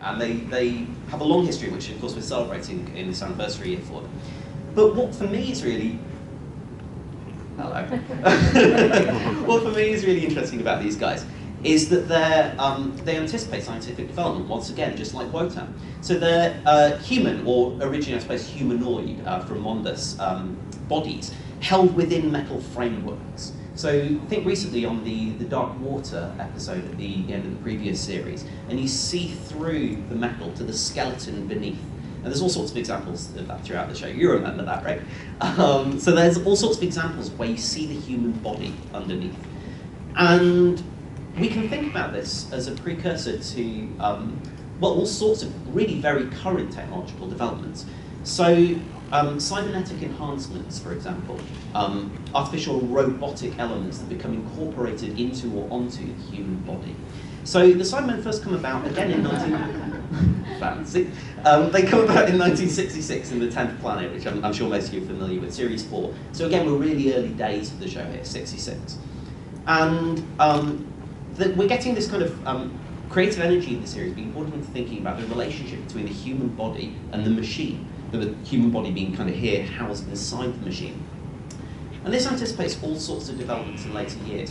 And they have a long history, which of course we're celebrating in this anniversary year for them. But what for me is really, hello. What for me is really interesting about these guys is that they anticipate scientific development, once again, just like Wotan. So they're human, or originally I suppose humanoid from Mondus, bodies, held within metal frameworks. So think recently on the Dark Water episode at the end of the previous series, and you see through the metal to the skeleton beneath. And there's all sorts of examples of that throughout the show. You remember that, right? So there's all sorts of examples where you see the human body underneath. And we can think about this as a precursor to, well, all sorts of really very current technological developments. So cybernetic enhancements, for example, artificial robotic elements that become incorporated into or onto the human body. So the Cybermen first come about again in fancy. They come about in 1966 in the 10th Planet, which I'm sure most of you are familiar with, Series 4. So again, we're really early days of the show here, 66. And we're getting this kind of creative energy in the series being poured into thinking about the relationship between the human body and the machine, the human body being kind of here, housed inside the machine. And this anticipates all sorts of developments in later years.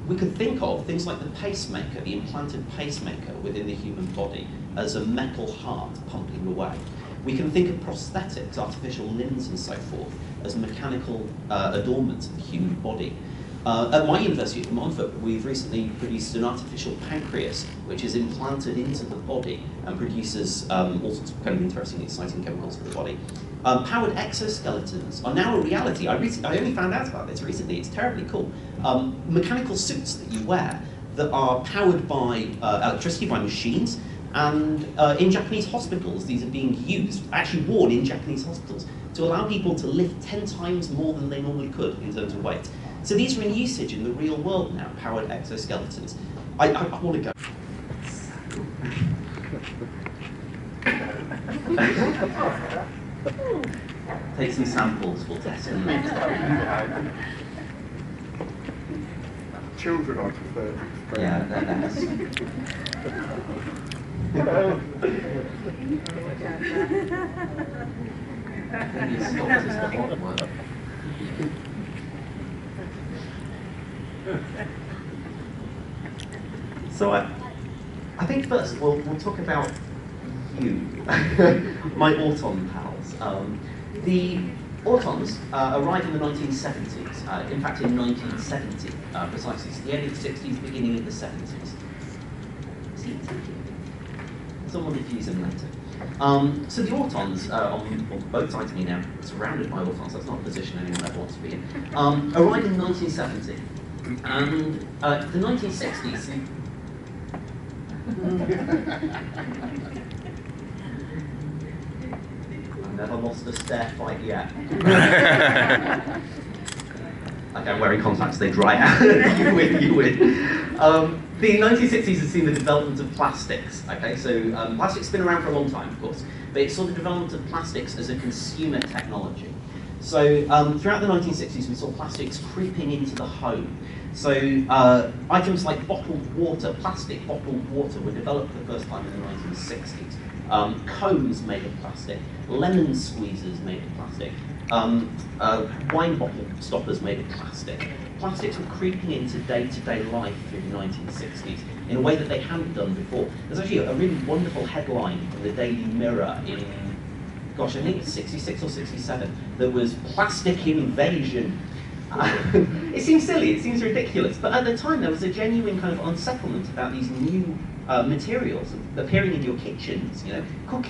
We could think of things like the pacemaker, the implanted pacemaker within the human body, as a metal heart pumping away. We can think of prosthetics, artificial limbs and so forth, as mechanical adornments of the human body. At my university at Montfort, we've recently produced an artificial pancreas, which is implanted into the body and produces all sorts of kind of interesting, exciting chemicals for the body. Powered exoskeletons are now a reality. I only found out about this recently. It's terribly cool. Mechanical suits that you wear that are powered by electricity, by machines, and in Japanese hospitals, these are being used, actually worn in Japanese hospitals, to allow people to lift 10 times more than they normally could in terms of weight. So these are in usage in the real world now, powered exoskeletons. I want to go. Take some samples, we'll test them later. Children I prefer. Yeah, that's... Maybe stops is the hot one. So I think first we'll talk about you, my Auton pals. The Autons arrived in the 1970s, in fact in 1970 precisely, so the end of the 60s, beginning of the 70s. See, someone diffuse them later. So the Autons, on both sides of me now, surrounded by Autons, that's not a position anyone ever wants to be in, arrived in 1970. And the 1960s... I've never lost a stair fight yet. Okay, I'm wearing contacts, they dry out. You win. The 1960s has seen the development of plastics. Okay, so plastic's been around for a long time, of course, but it's saw the development of plastics as a consumer technology. So throughout the 1960s, we saw plastics creeping into the home. So items like bottled water, plastic bottled water, were developed for the first time in the 1960s. Cones made of plastic, lemon squeezers made of plastic, wine bottle stoppers made of plastic. Plastics were creeping into day-to-day life through the 1960s in a way that they hadn't done before. There's actually a really wonderful headline from the Daily Mirror in, gosh, I think it's 66 or 67, that was "Plastic Invasion." It seems silly, it seems ridiculous, but at the time there was a genuine kind of unsettlement about these new materials appearing in your kitchens, you know, cooking